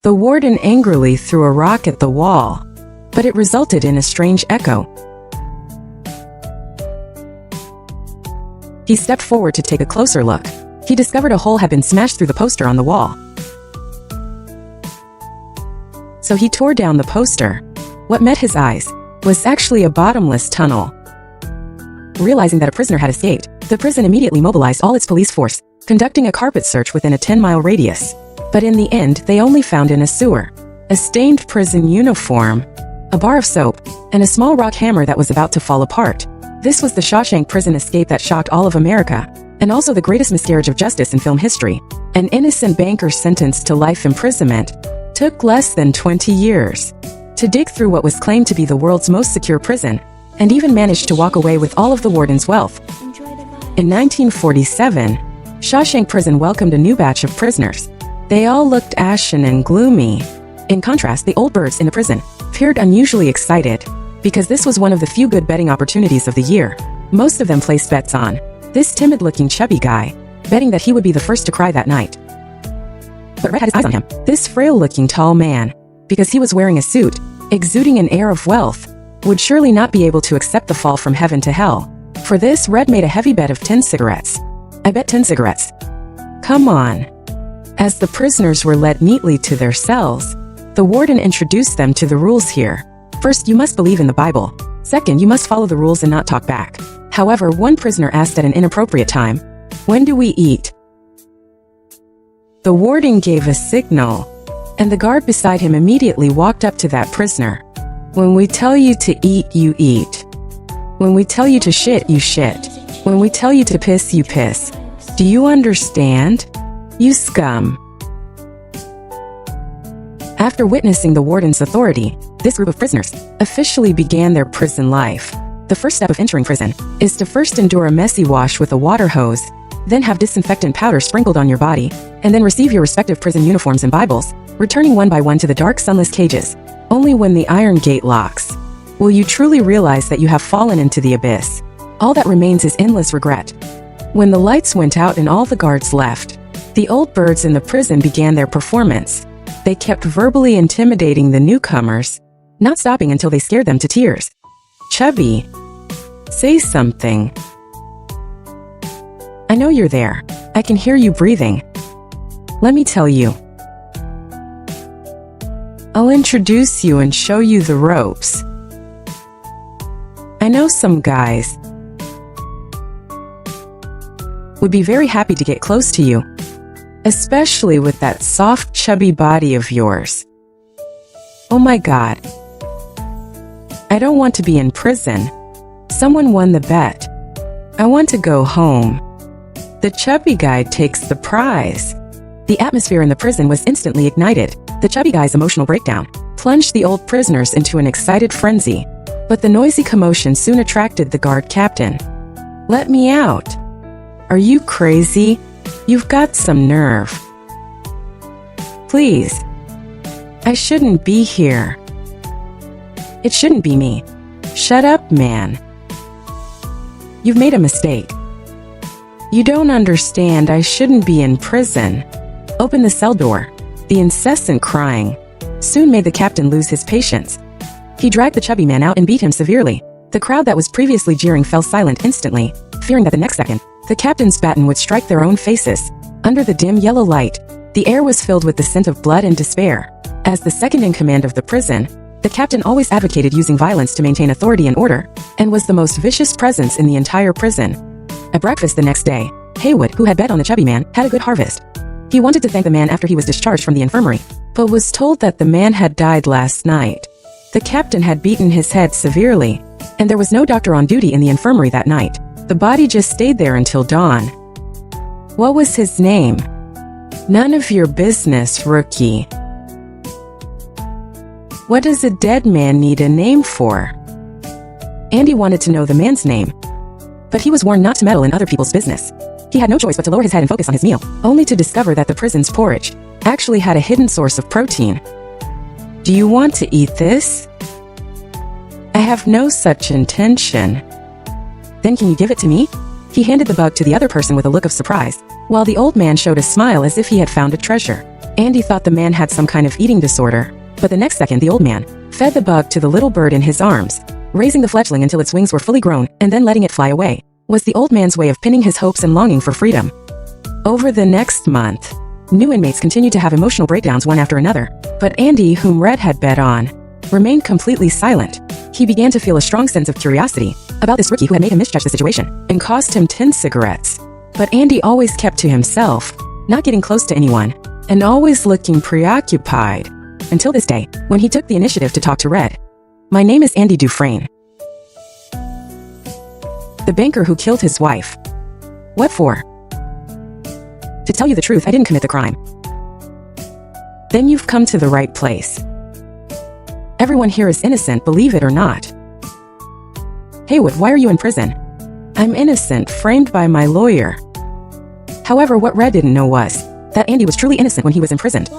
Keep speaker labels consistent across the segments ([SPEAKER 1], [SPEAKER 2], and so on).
[SPEAKER 1] The warden angrily threw a rock at the wall, but it resulted in a strange echo. He stepped forward to take a closer look. He discovered a hole had been smashed through the poster on the wall. So he tore down the poster. What met his eyes was actually a bottomless tunnel. Realizing that a prisoner had escaped, the prison immediately mobilized all its police force, conducting a carpet search within a 10-mile radius. But in the end, they only found in a sewer a stained prison uniform, a bar of soap, and a small rock hammer that was about to fall apart. This was the Shawshank prison escape that shocked all of America, and also the greatest miscarriage of justice in film history. An innocent banker sentenced to life imprisonment took less than 20 years to dig through what was claimed to be the world's most secure prison, and even managed to walk away with all of the warden's wealth. In 1947, Shawshank Prison welcomed a new batch of prisoners. They all looked ashen and gloomy. In contrast, the old birds in the prison appeared unusually excited, because this was one of the few good betting opportunities of the year. Most of them placed bets on this timid-looking chubby guy, betting that he would be the first to cry that night. But Red had his eyes on him, this frail-looking tall man, because he was wearing a suit, exuding an air of wealth, would surely not be able to accept the fall from heaven to hell. For this, Red made a heavy bet of 10 cigarettes. I bet 10 cigarettes. Come on. As the prisoners were led neatly to their cells, the warden introduced them to the rules here. First, you must believe in the Bible. Second, you must follow the rules and not talk back. However, one prisoner asked at an inappropriate time, "When do we eat?" The warden gave a signal, and the guard beside him immediately walked up to that prisoner. "When we tell you to eat, you eat. When we tell you to shit, you shit. When we tell you to piss, you piss. Do you understand? You scum." After witnessing the warden's authority, this group of prisoners officially began their prison life. The first step of entering prison is to first endure a messy wash with a water hose, then have disinfectant powder sprinkled on your body, and then receive your respective prison uniforms and Bibles, returning one by one to the dark, sunless cages. Only when the iron gate locks will you truly realize that you have fallen into the abyss. All that remains is endless regret. When the lights went out and all the guards left, the old birds in the prison began their performance. They kept verbally intimidating the newcomers, not stopping until they scared them to tears. "Chubby, say something. I know you're there. I can hear you breathing. Let me tell you. I'll introduce you and show you the ropes. I know some guys would be very happy to get close to you, especially with that soft, chubby body of yours. Oh my God. I don't want to be in prison. Someone won the bet. I want to go home. The chubby guy takes the prize." The atmosphere in the prison was instantly ignited. The chubby guy's emotional breakdown plunged the old prisoners into an excited frenzy. But the noisy commotion soon attracted the guard captain. "Let me out. Are you crazy? You've got some nerve. Please. I shouldn't be here. It shouldn't be me. Shut up, man. You've made a mistake. You don't understand. I shouldn't be in prison. Open the cell door." The incessant crying soon made the captain lose his patience. He dragged the chubby man out and beat him severely. The crowd that was previously jeering fell silent instantly, fearing that the next second, the captain's baton would strike their own faces. Under the dim yellow light, the air was filled with the scent of blood and despair. As the second in command of the prison, the captain always advocated using violence to maintain authority and order, and was the most vicious presence in the entire prison. At breakfast the next day, Haywood, who had bet on the chubby man, had a good harvest. He wanted to thank the man after he was discharged from the infirmary, but was told that the man had died last night. The captain had beaten his head severely, and there was no doctor on duty in the infirmary that night. The body just stayed there until dawn. What was his name? None of your business, rookie. What does a dead man need a name for? Andy wanted to know the man's name, but he was warned not to meddle in other people's business. He had no choice but to lower his head and focus on his meal, only to discover that the prison's porridge actually had a hidden source of protein. "Do you want to eat this?" "I have no such intention." "Then can you give it to me?" He handed the bug to the other person with a look of surprise, while the old man showed a smile as if he had found a treasure. Andy thought the man had some kind of eating disorder, but the next second the old man fed the bug to the little bird in his arms, raising the fledgling until its wings were fully grown and then letting it fly away, was the old man's way of pinning his hopes and longing for freedom. Over the next month, new inmates continued to have emotional breakdowns one after another, but Andy, whom Red had bet on, remained completely silent. He began to feel a strong sense of curiosity about this rookie who had made him misjudge the situation and cost him 10 cigarettes. But Andy always kept to himself, not getting close to anyone, and always looking preoccupied, until this day, when he took the initiative to talk to Red. "My name is Andy Dufresne. The banker who killed his wife." "What for?" "To tell you the truth, I didn't commit the crime." "Then you've come to the right place. Everyone here is innocent, believe it or not." "Haywood, why are you in prison?" "I'm innocent, framed by my lawyer." However, what Red didn't know was that Andy was truly innocent when he was imprisoned.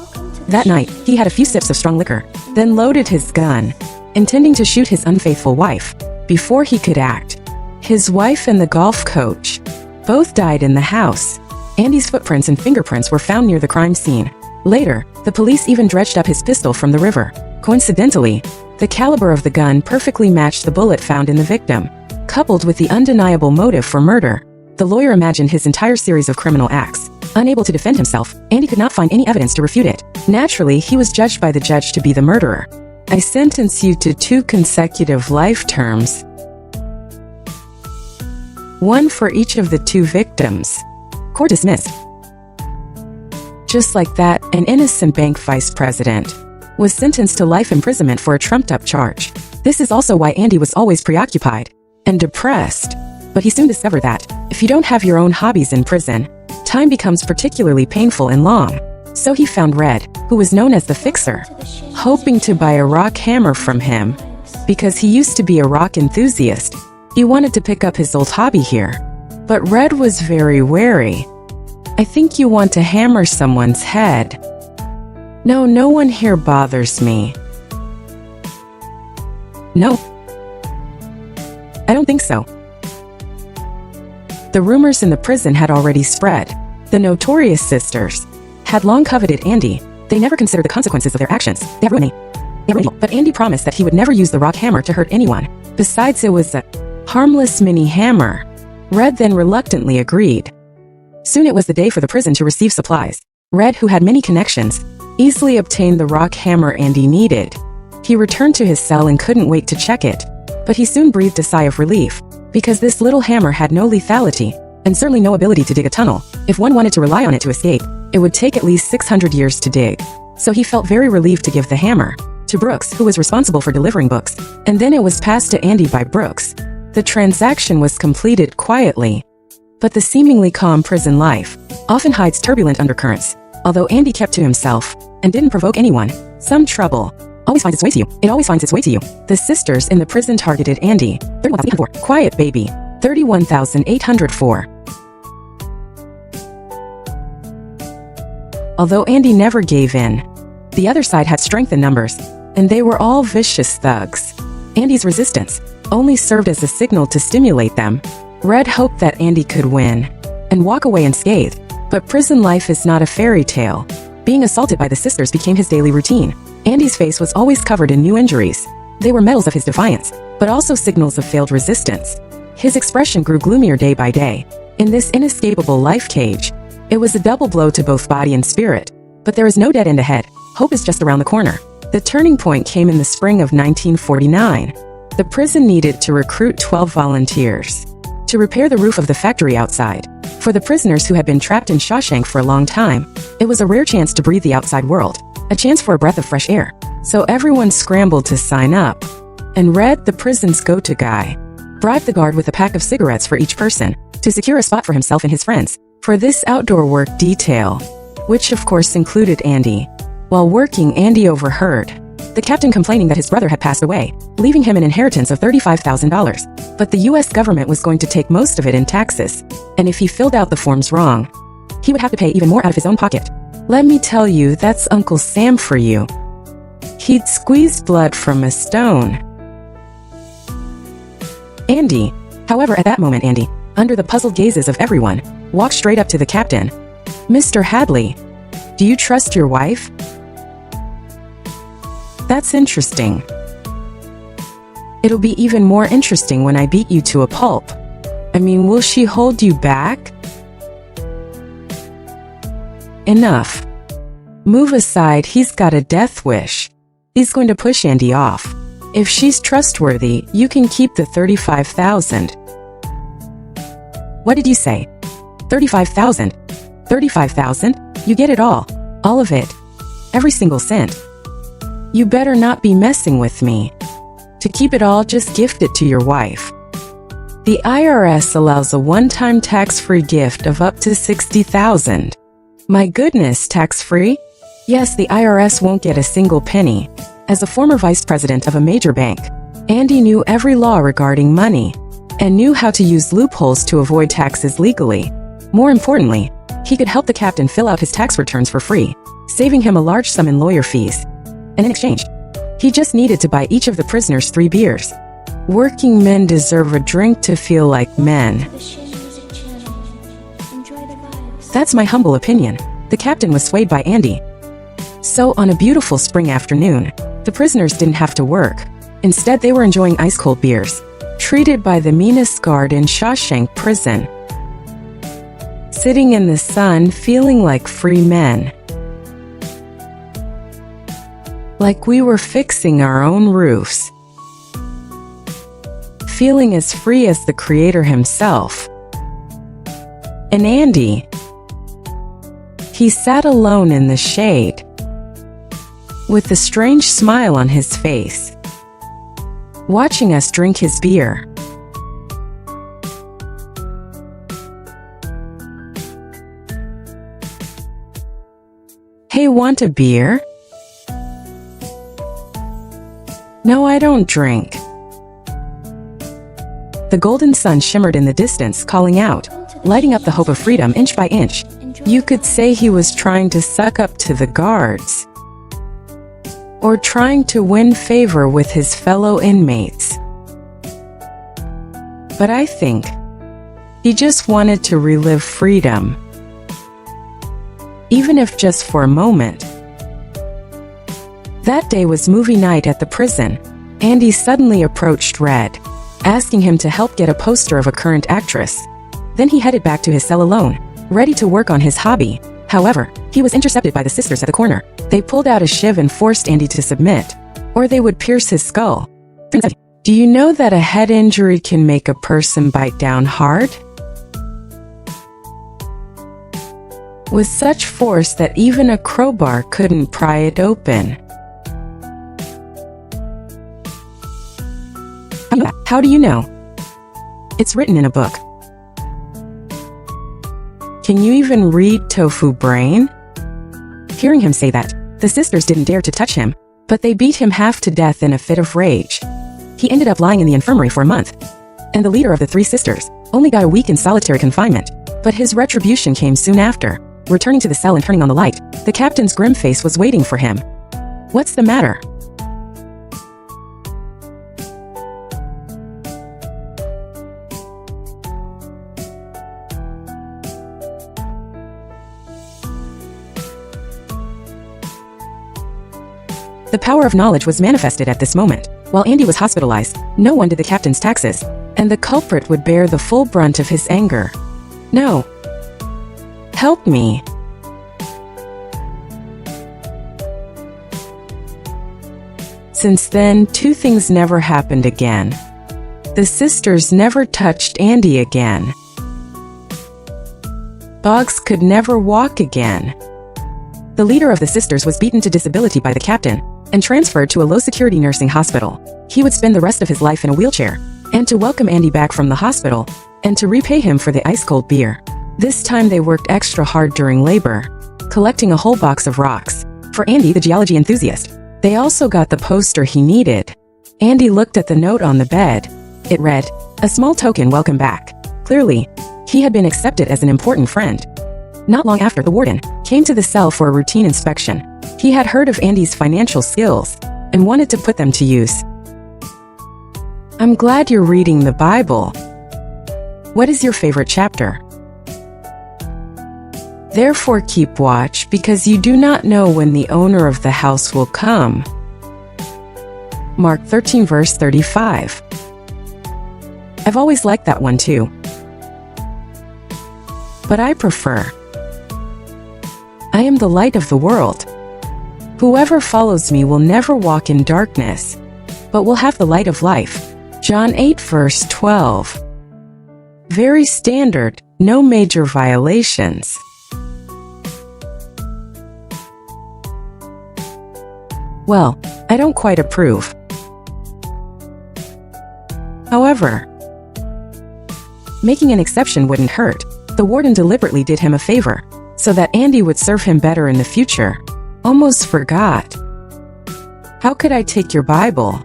[SPEAKER 1] That night, he had a few sips of strong liquor, then loaded his gun, intending to shoot his unfaithful wife before he could act. His wife and the golf coach both died in the house. Andy's footprints and fingerprints were found near the crime scene. Later, the police even dredged up his pistol from the river. Coincidentally, the caliber of the gun perfectly matched the bullet found in the victim. Coupled with the undeniable motive for murder, the lawyer imagined his entire series of criminal acts. Unable to defend himself, Andy could not find any evidence to refute it. Naturally, he was judged by the judge to be the murderer. "I sentence you to 2 consecutive life terms, one for each of the 2 victims." Court dismissed. Just like that, an innocent bank vice president was sentenced to life imprisonment for a trumped-up charge. This is also why Andy was always preoccupied and depressed. But he soon discovered that if you don't have your own hobbies in prison, time becomes particularly painful and long. So he found Red, who was known as the Fixer, hoping to buy a rock hammer from him because he used to be a rock enthusiast. He wanted to pick up his old hobby here, but Red was very wary. "I think you want to hammer someone's head." "No, no one here bothers me." "No, I don't think so." The rumors in the prison had already spread. The notorious sisters had long coveted Andy. They never considered the consequences of their actions. They have ruined me. But Andy promised that he would never use the rock hammer to hurt anyone. Besides, it was a harmless mini hammer. Red then reluctantly agreed. Soon it was the day for the prison to receive supplies. Red, who had many connections, easily obtained the rock hammer Andy needed. He returned to his cell and couldn't wait to check it. But he soon breathed a sigh of relief, because this little hammer had no lethality, and certainly no ability to dig a tunnel. If one wanted to rely on it to escape, it would take at least 600 years to dig. So he felt very relieved to give the hammer to Brooks, who was responsible for delivering books, and then it was passed to Andy by Brooks. The transaction was completed quietly. But the seemingly calm prison life often hides turbulent undercurrents. Although Andy kept to himself and didn't provoke anyone, some trouble always finds its way to you. It always finds its way to you. The sisters in the prison targeted Andy. 31,804. Quiet baby. 31,804. Although Andy never gave in, the other side had strength in numbers, and they were all vicious thugs. Andy's resistance only served as a signal to stimulate them. Red hoped that Andy could win and walk away unscathed. But prison life is not a fairy tale. Being assaulted by the sisters became his daily routine. Andy's face was always covered in new injuries. They were medals of his defiance, but also signals of failed resistance. His expression grew gloomier day by day. In this inescapable life cage, it was a double blow to both body and spirit. But there is no dead end ahead. Hope is just around the corner. The turning point came in the spring of 1949. The prison needed to recruit 12 volunteers to repair the roof of the factory outside. For the prisoners who had been trapped in Shawshank for a long time, it was a rare chance to breathe the outside world, a chance for a breath of fresh air. So everyone scrambled to sign up. And Red, the prison's go-to guy, bribed the guard with a pack of cigarettes for each person to secure a spot for himself and his friends for this outdoor work detail, which of course included Andy. While working, Andy overheard the captain complaining that his brother had passed away, leaving him an inheritance of $35,000. But the US government was going to take most of it in taxes, and if he filled out the forms wrong, he would have to pay even more out of his own pocket. Let me tell you, that's Uncle Sam for you. He'd squeeze blood from a stone. Andy, however, at that moment Andy, under the puzzled gazes of everyone, walked straight up to the captain. "Mr. Hadley, do Do you trust your wife? That's interesting. It'll be even more interesting when I beat you to a pulp. I mean, will she hold you back? Enough. Move aside, he's got a death wish. He's going to push Andy off. If she's trustworthy, you can keep the 35,000. What did you say? 35,000? 35,000? You get it all. All of it. Every single cent. You better not be messing with me. To keep it all, just gift it to your wife. The IRS allows a one-time tax-free gift of up to 60,000. My goodness, tax-free? Yes, the IRS won't get a single penny. As a former vice president of a major bank, Andy knew every law regarding money and knew how to use loopholes to avoid taxes legally. More importantly, he could help the captain fill out his tax returns for free, saving him a large sum in lawyer fees. And in exchange, he just needed to buy each of the prisoners 3 beers. Working men deserve a drink to feel like men. That's my humble opinion. The captain was swayed by Andy. So on a beautiful spring afternoon, the prisoners didn't have to work. Instead, they were enjoying ice-cold beers, treated by the meanest guard in Shawshank prison. Sitting in the sun, feeling like free men. Like we were fixing our own roofs. Feeling as free as the Creator himself. And Andy, he sat alone in the shade, with a strange smile on his face, watching us drink his beer. Hey, want a beer? No, I don't drink. The golden sun shimmered in the distance, calling out, lighting up the hope of freedom inch by inch. You could say he was trying to suck up to the guards, or trying to win favor with his fellow inmates. But I think he just wanted to relive freedom, even if just for a moment. That day was movie night at the prison. Andy suddenly approached Red, asking him to help get a poster of a current actress. Then he headed back to his cell alone, ready to work on his hobby. However, he was intercepted by the sisters at the corner. They pulled out a shiv and forced Andy to submit, or they would pierce his skull. Do you know that a head injury can make a person bite down hard? With such force that even a crowbar couldn't pry it open. How do you know? It's written in a book. Can you even read, tofu brain? Hearing him say that, the sisters didn't dare to touch him, but they beat him half to death in a fit of rage. He ended up lying in the infirmary for a month. And the leader of the 3 sisters only got a week in solitary confinement. But his retribution came soon after. Returning to the cell and turning on the light, the captain's grim face was waiting for him. What's the matter? The power of knowledge was manifested at this moment. While Andy was hospitalized, no one did the captain's taxes, and the culprit would bear the full brunt of his anger. No. Help me. Since then, 2 things never happened again. The sisters never touched Andy again. Boggs could never walk again. The leader of the sisters was beaten to disability by the captain and transferred to a low-security nursing hospital. He would spend the rest of his life in a wheelchair, and to welcome Andy back from the hospital, and to repay him for the ice-cold beer. This time they worked extra hard during labor, collecting a whole box of rocks. For Andy, the geology enthusiast, they also got the poster he needed. Andy looked at the note on the bed. It read, "A small token, welcome back." Clearly, he had been accepted as an important friend. Not long after, the warden came to the cell for a routine inspection. He had heard of Andy's financial skills and wanted to put them to use. "I'm glad you're reading the Bible. What is your favorite chapter?" Therefore keep watch, because you do not know when the owner of the house will come. Mark 13 verse 35. I've always liked that one too. But I prefer, I am the light of the world. Whoever follows me will never walk in darkness, but will have the light of life. John 8 verse 12. Very standard, no major violations. Well, I don't quite approve. However, making an exception wouldn't hurt. The warden deliberately did him a favor, so that Andy would serve him better in the future. Almost forgot. How could I take your Bible?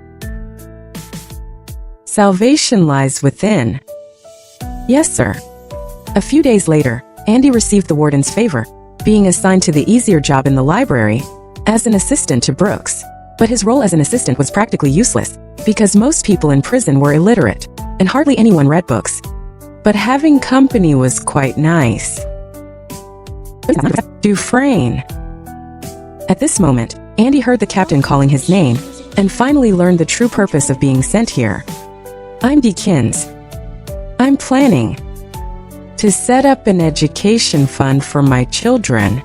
[SPEAKER 1] Salvation lies within. Yes, sir. A few days later, Andy received the warden's favor, being assigned to the easier job in the library as an assistant to Brooks. But his role as an assistant was practically useless, because most people in prison were illiterate, and hardly anyone read books. But having company was quite nice. Dufresne. At this moment, Andy heard the captain calling his name, and finally learned the true purpose of being sent here. I'm Deakins. I'm planning to set up an education fund for my children.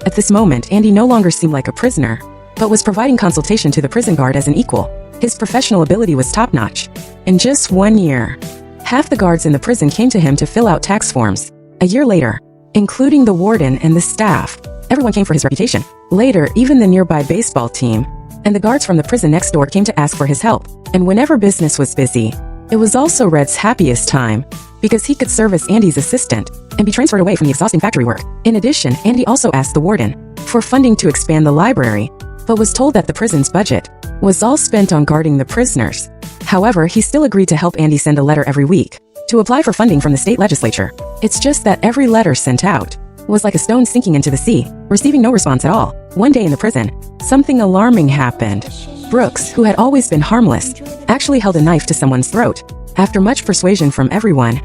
[SPEAKER 1] At this moment, Andy no longer seemed like a prisoner, but was providing consultation to the prison guard as an equal. His professional ability was top-notch. In just 1 year, half the guards in the prison came to him to fill out tax forms. A year later, including the warden and the staff, everyone came for his reputation. Later, even the nearby baseball team and the guards from the prison next door came to ask for his help. And whenever business was busy, it was also Red's happiest time, because he could serve as Andy's assistant and be transferred away from the exhausting factory work. In addition, Andy also asked the warden for funding to expand the library, but was told that the prison's budget was all spent on guarding the prisoners. However, he still agreed to help Andy send a letter every week to apply for funding from the state legislature. It's just that every letter sent out was like a stone sinking into the sea, receiving no response at all. One day in the prison, something alarming happened. Brooks, who had always been harmless, actually held a knife to someone's throat. After much persuasion from everyone,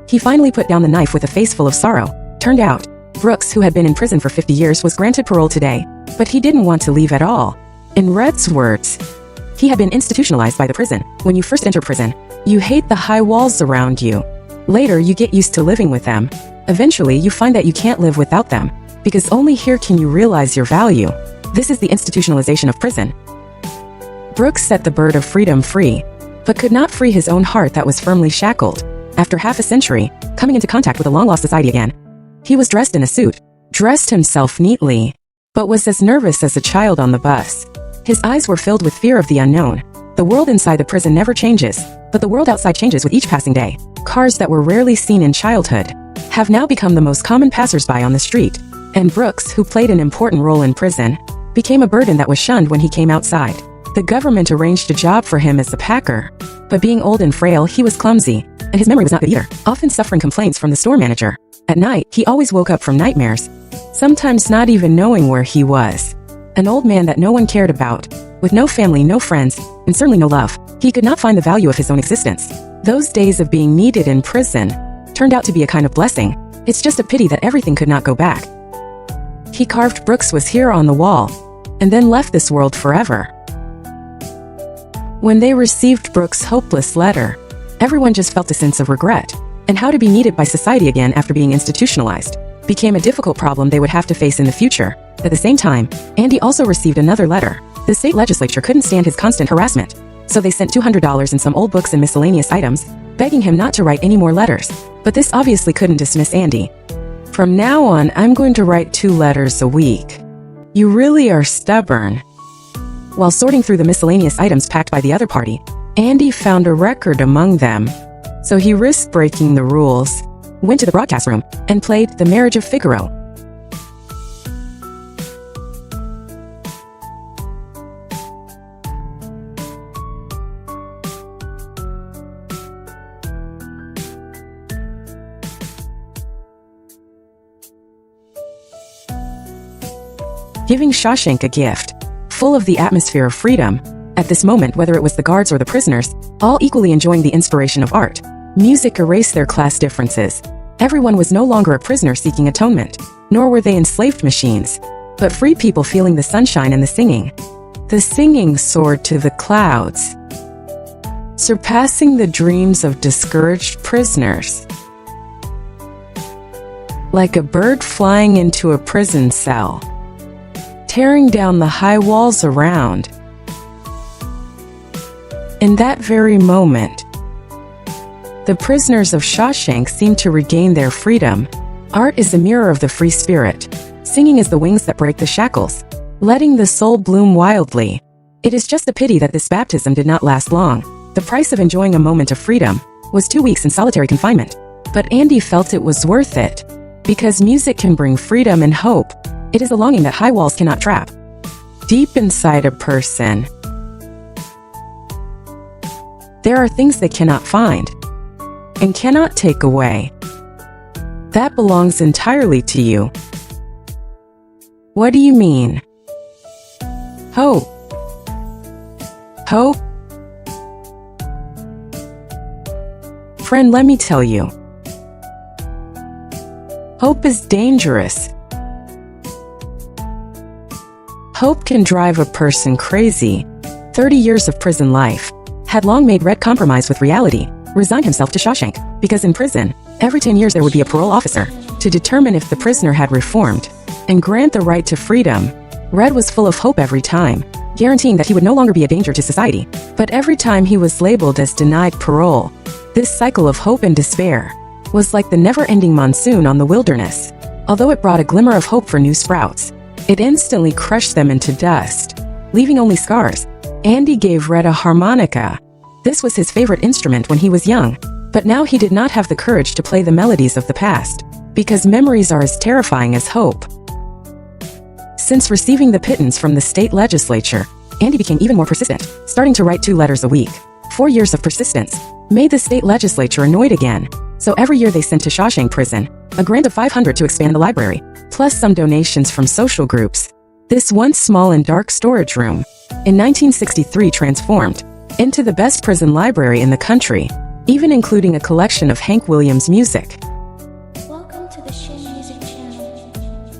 [SPEAKER 1] he finally put down the knife with a face full of sorrow. Turned out, Brooks, who had been in prison for 50 years, was granted parole today, but he didn't want to leave at all. In Red's words, he had been institutionalized by the prison. When you first enter prison, you hate the high walls around you. Later, you get used to living with them. Eventually, you find that you can't live without them, because only here can you realize your value. This is the institutionalization of prison. Brooks set the bird of freedom free, but could not free his own heart that was firmly shackled. After half a century, coming into contact with a long-lost society again, he was dressed in a suit, dressed himself neatly, but was as nervous as a child on the bus. His eyes were filled with fear of the unknown. The world inside the prison never changes, but the world outside changes with each passing day. Cars that were rarely seen in childhood have now become the most common passers-by on the street, and Brooks, who played an important role in prison, became a burden that was shunned when he came outside. The government arranged a job for him as a packer, but being old and frail, he was clumsy, and his memory was not good either, often suffering complaints from the store manager. At night, he always woke up from nightmares, sometimes not even knowing where he was. An old man that no one cared about, with no family, no friends, and certainly no love. He could not find the value of his own existence. Those days of being needed in prison turned out to be a kind of blessing. It's just a pity that everything could not go back. He carved "Brooks was here" on the wall, and then left this world forever. When they received Brooks' hopeless letter, everyone just felt a sense of regret, and how to be needed by society again after being institutionalized became a difficult problem they would have to face in the future. At the same time, Andy also received another letter. The state legislature couldn't stand his constant harassment, so they sent $200 and some old books and miscellaneous items, begging him not to write any more letters. But this obviously couldn't dismiss Andy. "From now on, I'm going to write 2 letters a week. You really are stubborn." While sorting through the miscellaneous items packed by the other party, Andy found a record among them. So he risked breaking the rules, went to the broadcast room, and played "The Marriage of Figaro." Giving Shawshank a gift, full of the atmosphere of freedom. At this moment, whether it was the guards or the prisoners, all equally enjoying the inspiration of art. Music erased their class differences. Everyone was no longer a prisoner seeking atonement, nor were they enslaved machines, but free people feeling the sunshine and the singing. The singing soared to the clouds, surpassing the dreams of discouraged prisoners. Like a bird flying into a prison cell, tearing down the high walls around. In that very moment, the prisoners of Shawshank seemed to regain their freedom. Art is a mirror of the free spirit. Singing is the wings that break the shackles, letting the soul bloom wildly. It is just a pity that this baptism did not last long. The price of enjoying a moment of freedom was 2 weeks in solitary confinement. But Andy felt it was worth it, because music can bring freedom and hope. It is a longing that high walls cannot trap. Deep inside a person, there are things they cannot find and cannot take away. That belongs entirely to you. What do you mean? Hope. Hope? Friend, let me tell you. Hope is dangerous. Hope can drive a person crazy. 30 years of prison life had long made Red compromise with reality, resign himself to Shawshank, because in prison, every 10 years there would be a parole officer to determine if the prisoner had reformed and grant the right to freedom. Red was full of hope every time, guaranteeing that he would no longer be a danger to society. But every time he was labeled as denied parole, this cycle of hope and despair was like the never-ending monsoon on the wilderness. Although it brought a glimmer of hope for new sprouts, it instantly crushed them into dust, leaving only scars. Andy gave Red a harmonica. This was his favorite instrument when he was young, but now he did not have the courage to play the melodies of the past, because memories are as terrifying as hope. Since receiving the pittance from the state legislature, Andy became even more persistent, starting to write 2 letters a week. 4 years of persistence made the state legislature annoyed again, so every year they sent to Shawshank Prison a grant of $500 to expand the library, plus some donations from social groups. This once small and dark storage room, in 1963 transformed into the best prison library in the country, even including a collection of Hank Williams music.
[SPEAKER 2] Welcome to the Shin Music Channel.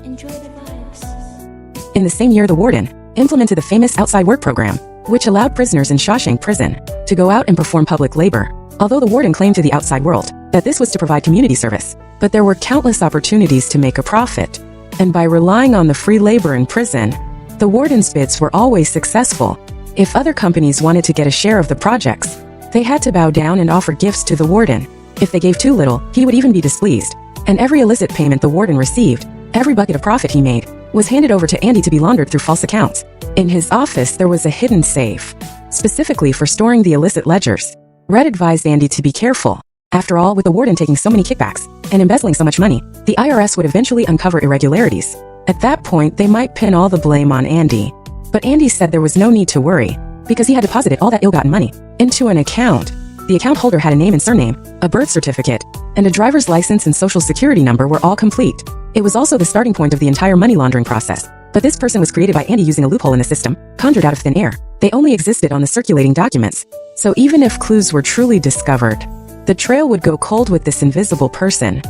[SPEAKER 2] Enjoy the vibes.
[SPEAKER 1] In the same year, the warden implemented the famous outside work program, which allowed prisoners in Shawshank Prison to go out and perform public labor. Although the warden claimed to the outside world that this was to provide community service, but there were countless opportunities to make a profit. And by relying on the free labor in prison, the warden's bids were always successful. If other companies wanted to get a share of the projects, they had to bow down and offer gifts to the warden. If they gave too little, he would even be displeased. And every illicit payment the warden received, every bucket of profit he made, was handed over to Andy to be laundered through false accounts. In his office there was a hidden safe, specifically for storing the illicit ledgers. Red advised Andy to be careful. After all, with the warden taking so many kickbacks and embezzling so much money, the IRS would eventually uncover irregularities. At that point, they might pin all the blame on Andy. But Andy said there was no need to worry, because he had deposited all that ill-gotten money into an account. The account holder had a name and surname, a birth certificate, and a driver's license and social security number were all complete. It was also the starting point of the entire money laundering process. But this person was created by Andy using a loophole in the system, conjured out of thin air. They only existed on the circulating documents. So even if clues were truly discovered, the trail would go cold with this invisible person.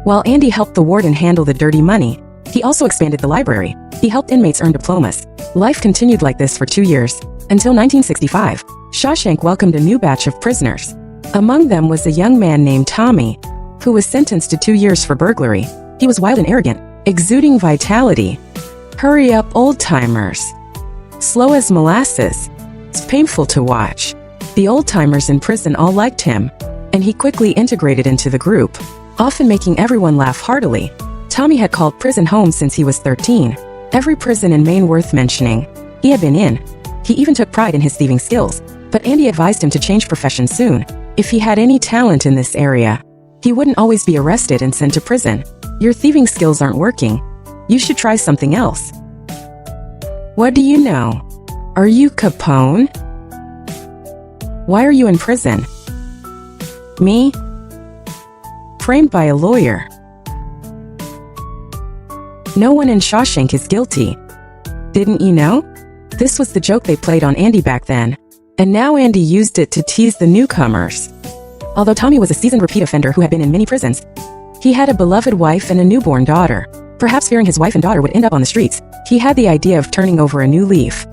[SPEAKER 1] While Andy helped the warden handle the dirty money, he also expanded the library. He helped inmates earn diplomas. Life continued like this for 2 years, until 1965. Shawshank welcomed a new batch of prisoners. Among them was a young man named Tommy, who was sentenced to 2 years for burglary. He was wild and arrogant, exuding vitality. Hurry up, old-timers. Slow as molasses. It's painful to watch. The old-timers in prison all liked him, and he quickly integrated into the group, often making everyone laugh heartily. Tommy had called prison home since he was 13. Every prison in Maine worth mentioning, he had been in. He even took pride in his thieving skills, but Andy advised him to change profession soon. If he had any talent in this area, he wouldn't always be arrested and sent to prison. Your thieving skills aren't working. You should try something else. What do you know? Are you Capone? Why are you in prison? Me? Framed by a lawyer. No one in Shawshank is guilty. Didn't you know? This was the joke they played on Andy back then, and now Andy used it to tease the newcomers. Although Tommy was a seasoned repeat offender who had been in many prisons, he had a beloved wife and a newborn daughter. Perhaps fearing his wife and daughter would end up on the streets, he had the idea of turning over a new leaf.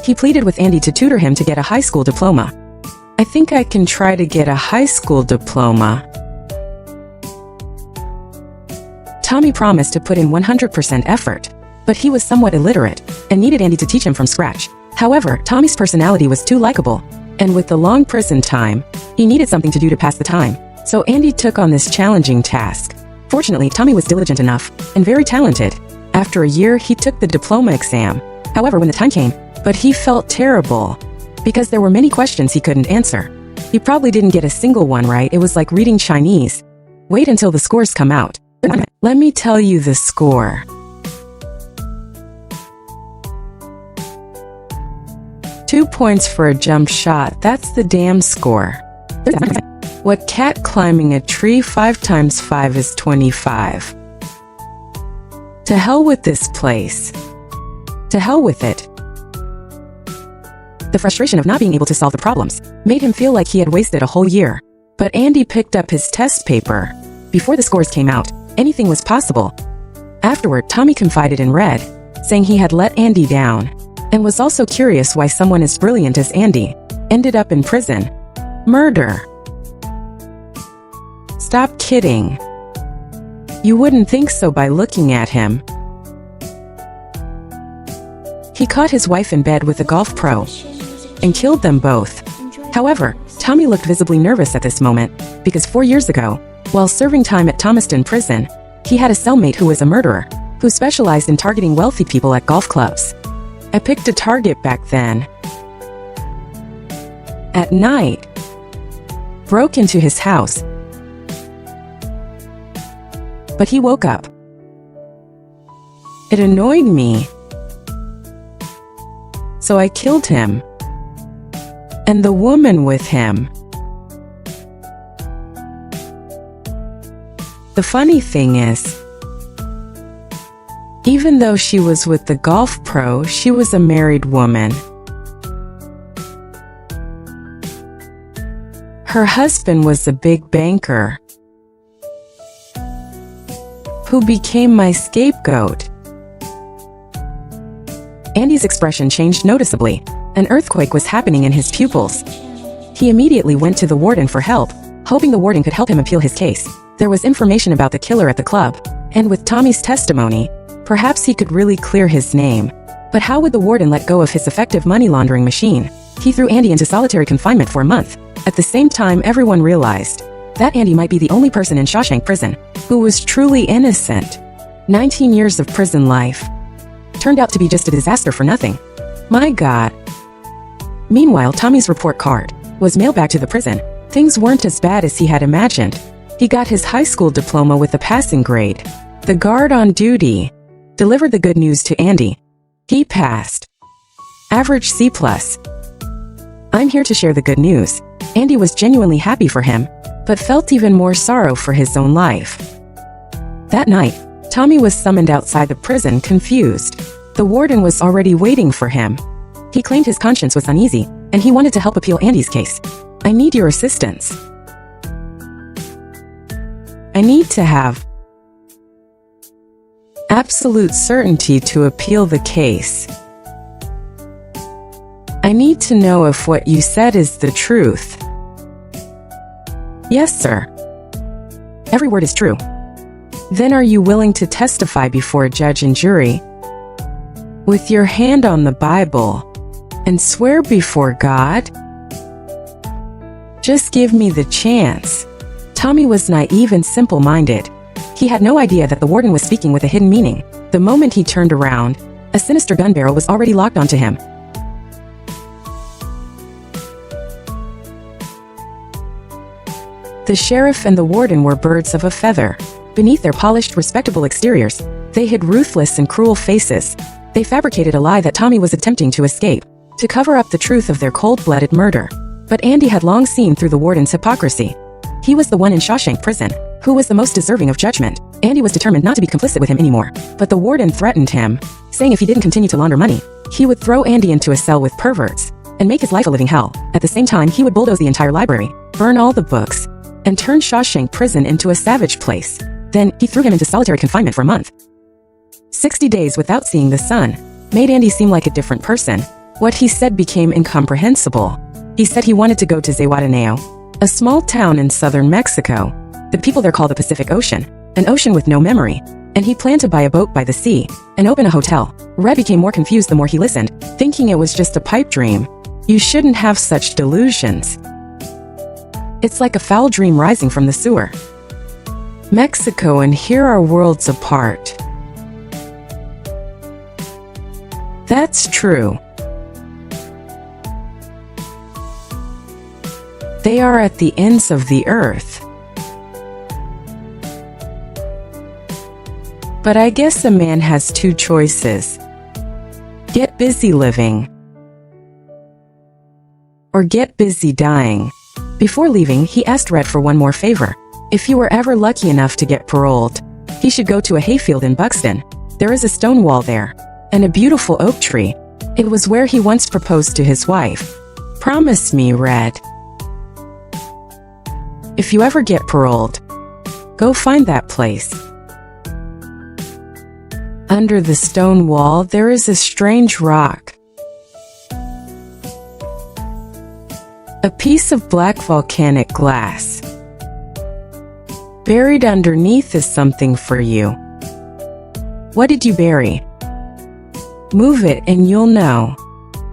[SPEAKER 1] He pleaded with Andy to tutor him to get a high school diploma. "I think I can try to get a high school diploma." Tommy promised to put in 100% effort, but he was somewhat illiterate and needed Andy to teach him from scratch. However, Tommy's personality was too likable, and with the long prison time, he needed something to do to pass the time. So Andy took on this challenging task. Fortunately, Tommy was diligent enough and very talented. After a year, he took the diploma exam. However, when the time came, but he felt terrible because there were many questions he couldn't answer. He probably didn't get a single one right. It was like reading Chinese. Wait until the scores come out. Let me tell you the score. 2 points for a jump shot. That's the damn score. What cat climbing a tree 5 times 5 is 25. To hell with this place. To hell with it. The frustration of not being able to solve the problems made him feel like he had wasted a whole year. But Andy picked up his test paper. Before the scores came out, anything was possible. Afterward, Tommy confided in Red, saying he had let Andy down, and was also curious why someone as brilliant as Andy ended up in prison. Murder. Stop kidding. You wouldn't think so by looking at him. He caught his wife in bed with a golf pro and killed them both. However, Tommy looked visibly nervous at this moment because 4 years ago, while serving time at Thomaston Prison, he had a cellmate who was a murderer who specialized in targeting wealthy people at golf clubs. I picked a target back then. At night, broke into his house, but he woke up. It annoyed me, so I killed him, and the woman with him. The funny thing is, even though she was with the golf pro, she was a married woman. Her husband was a big banker who became my scapegoat. Andy's expression changed noticeably. An earthquake was happening in his pupils. He immediately went to the warden for help, hoping the warden could help him appeal his case. There was information about the killer at the club, and with Tommy's testimony, perhaps he could really clear his name. But how would the warden let go of his effective money laundering machine? He threw Andy into solitary confinement for a month. At the same time, everyone realized that Andy might be the only person in Shawshank Prison who was truly innocent. 19 years of prison life turned out to be just a disaster for nothing. My God. Meanwhile, Tommy's report card was mailed back to the prison. Things weren't as bad as he had imagined. He got his high school diploma with a passing grade. The guard on duty delivered the good news to Andy. He passed. Average C+. I'm here to share the good news. Andy was genuinely happy for him, but felt even more sorrow for his own life. That night, Tommy was summoned outside the prison, confused. The warden was already waiting for him. He claimed his conscience was uneasy, and he wanted to help appeal Andy's case. I need your assistance. I need to have absolute certainty to appeal the case. I need to know if what you said is the truth. Yes, sir. Every word is true. Then are you willing to testify before a judge and jury with your hand on the Bible and swear before God? Just give me the chance. Tommy was naive and simple-minded. He had no idea that the warden was speaking with a hidden meaning. The moment he turned around, a sinister gun barrel was already locked onto him. The sheriff and the warden were birds of a feather. Beneath their polished, respectable exteriors, they hid ruthless and cruel faces. They fabricated a lie that Tommy was attempting to escape, to cover up the truth of their cold-blooded murder. But Andy had long seen through the warden's hypocrisy. He was the one in Shawshank Prison who was the most deserving of judgment. Andy was determined not to be complicit with him anymore. But the warden threatened him, saying if he didn't continue to launder money, he would throw Andy into a cell with perverts and make his life a living hell. At the same time, he would bulldoze the entire library, burn all the books, and turned Shawshank Prison into a savage place. Then, he threw him into solitary confinement for a month. 60 days without seeing the sun made Andy seem like a different person. What he said became incomprehensible. He said he wanted to go to Zihuatanejo, a small town in southern Mexico. The people there call the Pacific Ocean, an ocean with no memory, and he planned to buy a boat by the sea and open a hotel. Red became more confused the more he listened, thinking it was just a pipe dream. You shouldn't have such delusions. It's like a foul dream rising from the sewer. Mexico and here are worlds apart. That's true. They are at the ends of the earth. But I guess a man has two choices. Get busy living, or get busy dying. Before leaving, he asked Red for one more favor. If he were ever lucky enough to get paroled, he should go to a hayfield in Buxton. There is a stone wall there, and a beautiful oak tree. It was where he once proposed to his wife. Promise me, Red. If you ever get paroled, go find that place. Under the stone wall, there is a strange rock. A piece of black volcanic glass. Buried underneath is something for you. What did you bury? Move it and you'll know.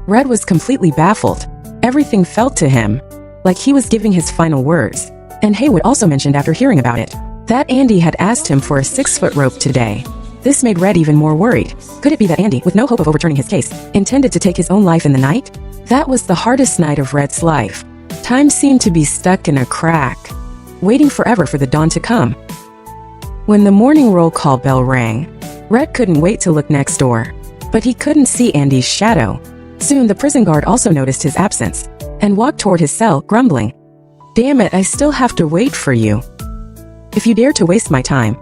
[SPEAKER 1] Red was completely baffled. Everything felt to him like he was giving his final words. And Haywood also mentioned after hearing about it that Andy had asked him for a 6-foot rope today. This made Red even more worried. Could it be that Andy, with no hope of overturning his case, intended to take his own life in the night? That was the hardest night of Red's life. Time seemed to be stuck in a crack, waiting forever for the dawn to come. When the morning roll call bell rang, Red couldn't wait to look next door. But he couldn't see Andy's shadow. Soon the prison guard also noticed his absence, and walked toward his cell, grumbling, "Damn it, I still have to wait for you. If you dare to waste my time,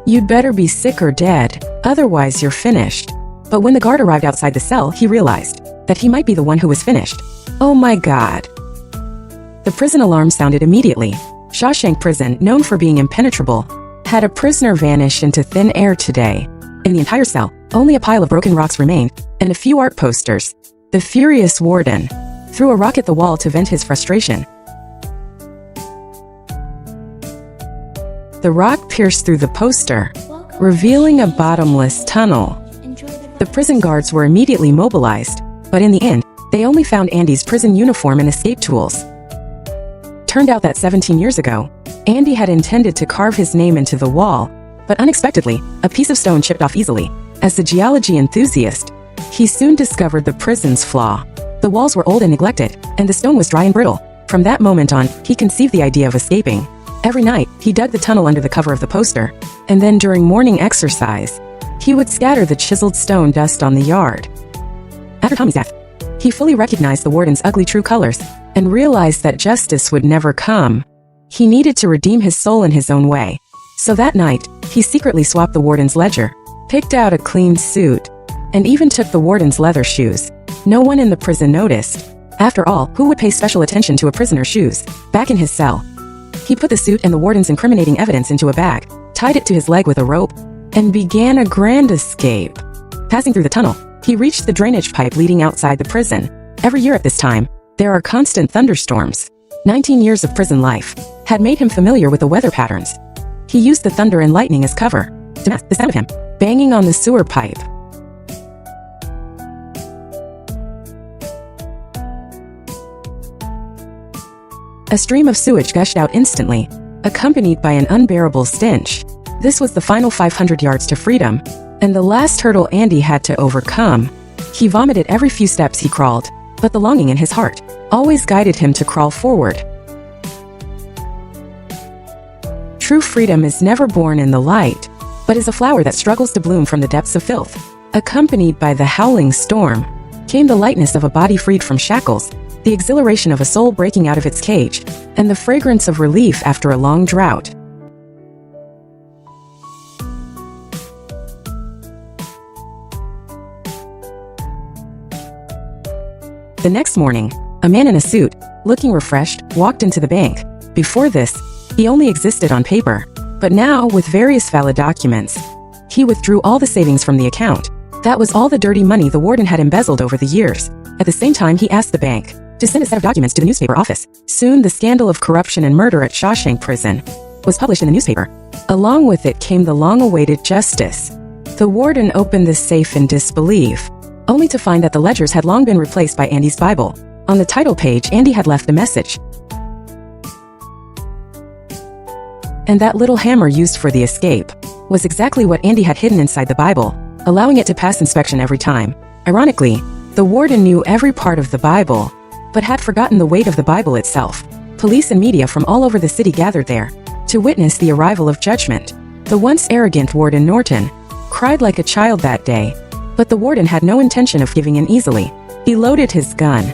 [SPEAKER 1] you'd better be sick or dead, otherwise you're finished." But when the guard arrived outside the cell, he realized that he might be the one who was finished. Oh my God. The prison alarm sounded immediately. Shawshank Prison, known for being impenetrable, had a prisoner vanish into thin air today. In the entire cell, only a pile of broken rocks remained, and a few art posters. The furious warden threw a rock at the wall to vent his frustration. The rock pierced through the poster, revealing a bottomless tunnel. The prison guards were immediately mobilized, but in the end, they only found Andy's prison uniform and escape tools. Turned out that 17 years ago, Andy had intended to carve his name into the wall, but unexpectedly, a piece of stone chipped off easily. As a geology enthusiast, he soon discovered the prison's flaw. The walls were old and neglected, and the stone was dry and brittle. From that moment on, he conceived the idea of escaping. Every night, he dug the tunnel under the cover of the poster, and then during morning exercise, he would scatter the chiseled stone dust on the yard. After Tommy's death, he fully recognized the warden's ugly true colors, and realized that justice would never come. He needed to redeem his soul in his own way. So that night, he secretly swapped the warden's ledger, picked out a clean suit, and even took the warden's leather shoes. No one in the prison noticed. After all, who would pay special attention to a prisoner's shoes? Back in his cell, he put the suit and the warden's incriminating evidence into a bag, tied it to his leg with a rope, and began a grand escape. Passing through the tunnel, he reached the drainage pipe leading outside the prison. Every year at this time, there are constant thunderstorms. 19 years of prison life had made him familiar with the weather patterns. He used the thunder and lightning as cover to mask the sound of him banging on the sewer pipe. A stream of sewage gushed out instantly, accompanied by an unbearable stench. This was the final 500 yards to freedom, and the last hurdle Andy had to overcome. He vomited every few steps he crawled, but the longing in his heart always guided him to crawl forward. True freedom is never born in the light, but is a flower that struggles to bloom from the depths of filth. Accompanied by the howling storm, came the lightness of a body freed from shackles, the exhilaration of a soul breaking out of its cage, and the fragrance of relief after a long drought. The next morning, a man in a suit, looking refreshed, walked into the bank. Before this, He only existed on paper. But now, with various valid documents, he withdrew all the savings from the account. That was all the dirty money the warden had embezzled over the years. At the same time, he asked the bank to send a set of documents to the newspaper office. Soon, the scandal of corruption and murder at Shawshank Prison was published in the newspaper. Along with it came the long-awaited justice. The warden opened the safe in disbelief, only to find that the ledgers had long been replaced by Andy's Bible. On the title page, Andy had left a message. And that little hammer used for the escape was exactly what Andy had hidden inside the Bible, allowing it to pass inspection every time. Ironically, the warden knew every part of the Bible, but had forgotten the weight of the Bible itself. Police and media from all over the city gathered there to witness the arrival of judgment. The once arrogant Warden Norton cried like a child that day, but the warden had no intention of giving in easily. He loaded his gun,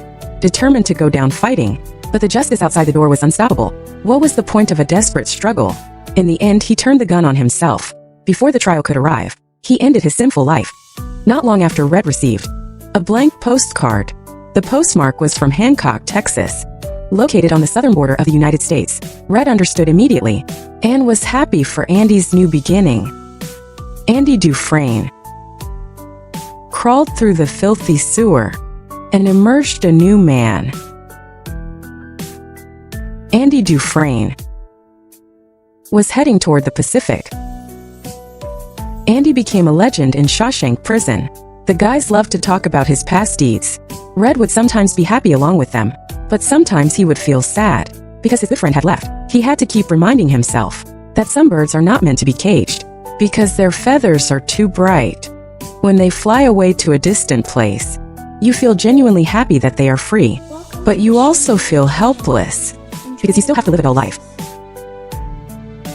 [SPEAKER 1] determined to go down fighting, but the justice outside the door was unstoppable. What was the point of a desperate struggle? In the end, he turned the gun on himself. Before the trial could arrive, he ended his sinful life. Not long after, Red received a blank postcard. The postmark was from Hancock, Texas, located on the southern border of the United States. Red understood immediately and was happy for Andy's new beginning. Andy Dufresne crawled through the filthy sewer and emerged a new man. Andy Dufresne was heading toward the Pacific. Andy became a legend in Shawshank Prison. The guys loved to talk about his past deeds. Red would sometimes be happy along with them, but sometimes he would feel sad because his good friend had left. He had to keep reminding himself that some birds are not meant to be caged because their feathers are too bright. When they fly away to a distant place, you feel genuinely happy that they are free, but you also feel helpless because you still have to live a dull life.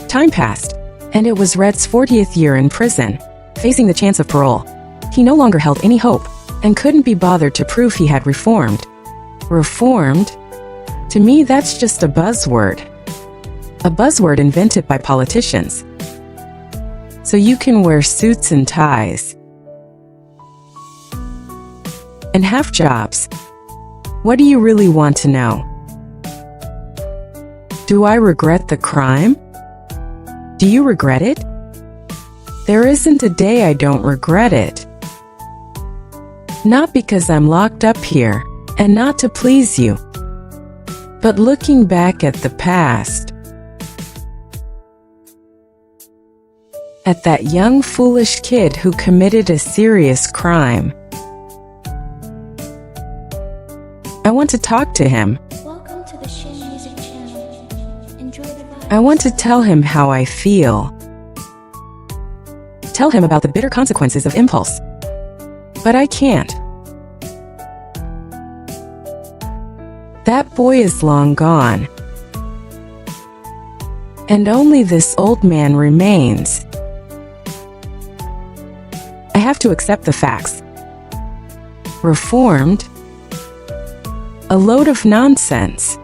[SPEAKER 1] Time passed, and it was Red's 40th year in prison, facing the chance of parole. He no longer held any hope and couldn't be bothered to prove he had reformed. Reformed? To me, that's just a buzzword. A buzzword invented by politicians. So you can wear suits and ties and have jobs. What do you really want to know? Do I regret the crime? Do you regret it? There isn't a day I don't regret it. Not because I'm locked up here, and not to please you, but looking back at the past, at that young foolish kid who committed a serious crime. I want to talk to him.
[SPEAKER 2] Welcome to the Shin Music Channel. Enjoy the vibes.
[SPEAKER 1] I want to tell him how I feel. Tell him about the bitter consequences of impulse. But I can't. That boy is long gone. And only this old man remains. I have to accept the facts. Reformed? A load of nonsense.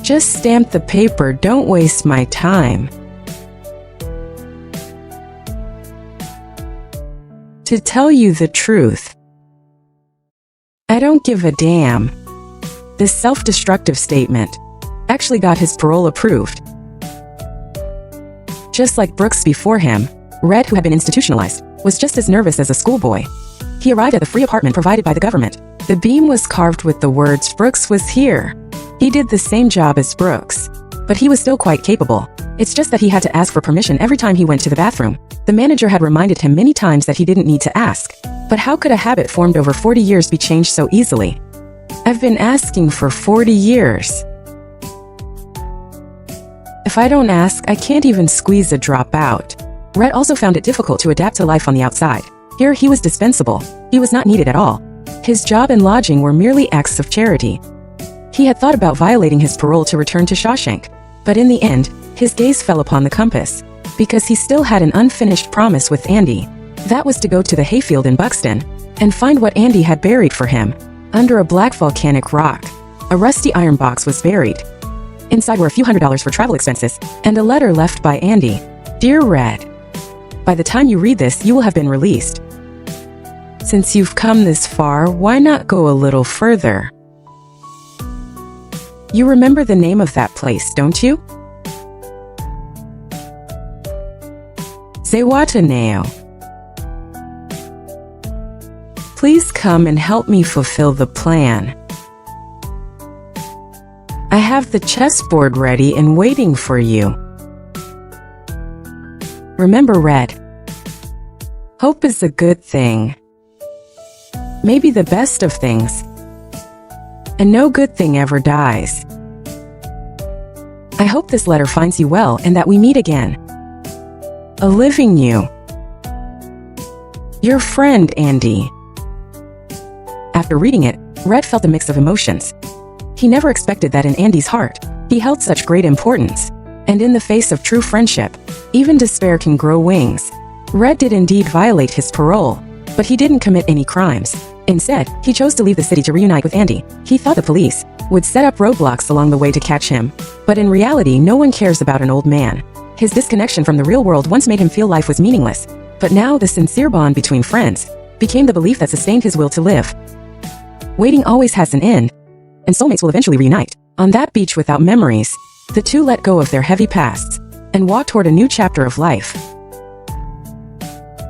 [SPEAKER 1] Just stamp the paper, don't waste my time. To tell you the truth, I don't give a damn. This self-destructive statement actually got his parole approved. Just like Brooks before him, Red, who had been institutionalized, was just as nervous as a schoolboy. He arrived at the free apartment provided by the government. The beam was carved with the words, "Brooks was here." He did the same job as Brooks, but he was still quite capable. It's just that he had to ask for permission every time he went to the bathroom. The manager had reminded him many times that he didn't need to ask. But how could a habit formed over 40 years be changed so easily? I've been asking for 40 years. If I don't ask, I can't even squeeze a drop out. Red also found it difficult to adapt to life on the outside. Here he was dispensable. He was not needed at all. His job and lodging were merely acts of charity. He had thought about violating his parole to return to Shawshank. But in the end, his gaze fell upon the compass, because he still had an unfinished promise with Andy. That was to go to the hayfield in Buxton and find what Andy had buried for him. Under a black volcanic rock, a rusty iron box was buried. Inside were a few $100s for travel expenses and a letter left by Andy. Dear Red, by the time you read this, you will have been released. Since you've come this far, why not go a little further? You remember the name of that place, don't you? Zewataneo. Please come and help me fulfill the plan. I have the chessboard ready and waiting for you. Remember, Red. Hope is a good thing. Maybe the best of things. And no good thing ever dies. I hope this letter finds you well and that we meet again. A living you. Your friend, Andy. After reading it, Red felt a mix of emotions. He never expected that in Andy's heart, he held such great importance. And in the face of true friendship, even despair can grow wings. Red did indeed violate his parole, but he didn't commit any crimes. Instead, he chose to leave the city to reunite with Andy. He thought the police would set up roadblocks along the way to catch him. But in reality, no one cares about an old man. His disconnection from the real world once made him feel life was meaningless. But now the sincere bond between friends became the belief that sustained his will to live. Waiting always has an end, and soulmates will eventually reunite. On that beach without memories, the two let go of their heavy pasts and walked toward a new chapter of life.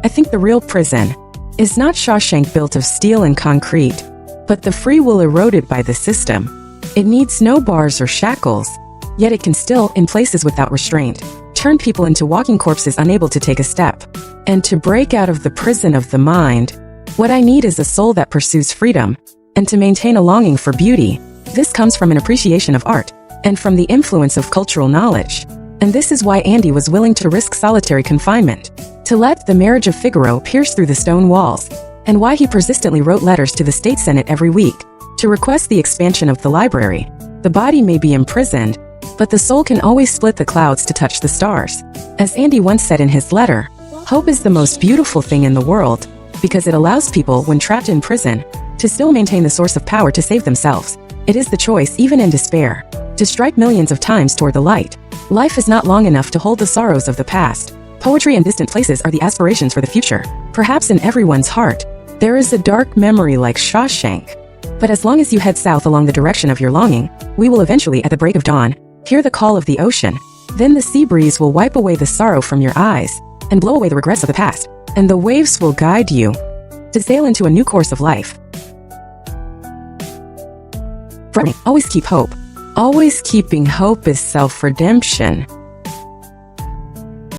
[SPEAKER 1] I think the real prison is not Shawshank built of steel and concrete, but the free will eroded by the system. It needs no bars or shackles, yet it can still, in places without restraint, turn people into walking corpses unable to take a step. And to break out of the prison of the mind, what I need is a soul that pursues freedom, and to maintain a longing for beauty. This comes from an appreciation of art, and from the influence of cultural knowledge. And this is why Andy was willing to risk solitary confinement, to let the marriage of Figaro pierce through the stone walls, and why he persistently wrote letters to the state senate every week, to request the expansion of the library. The body may be imprisoned, but the soul can always split the clouds to touch the stars. As Andy once said in his letter, hope is the most beautiful thing in the world, because it allows people, when trapped in prison, to still maintain the source of power to save themselves. It is the choice, even in despair, to strike millions of times toward the light. Life is not long enough to hold the sorrows of the past. Poetry and distant places are the aspirations for the future. Perhaps in everyone's heart, there is a dark memory like Shawshank. But as long as you head south along the direction of your longing, we will eventually, at the break of dawn, hear the call of the ocean. Then the sea breeze will wipe away the sorrow from your eyes, and blow away the regrets of the past. And the waves will guide you to sail into a new course of life. Always keep hope. Always keeping hope is self-redemption.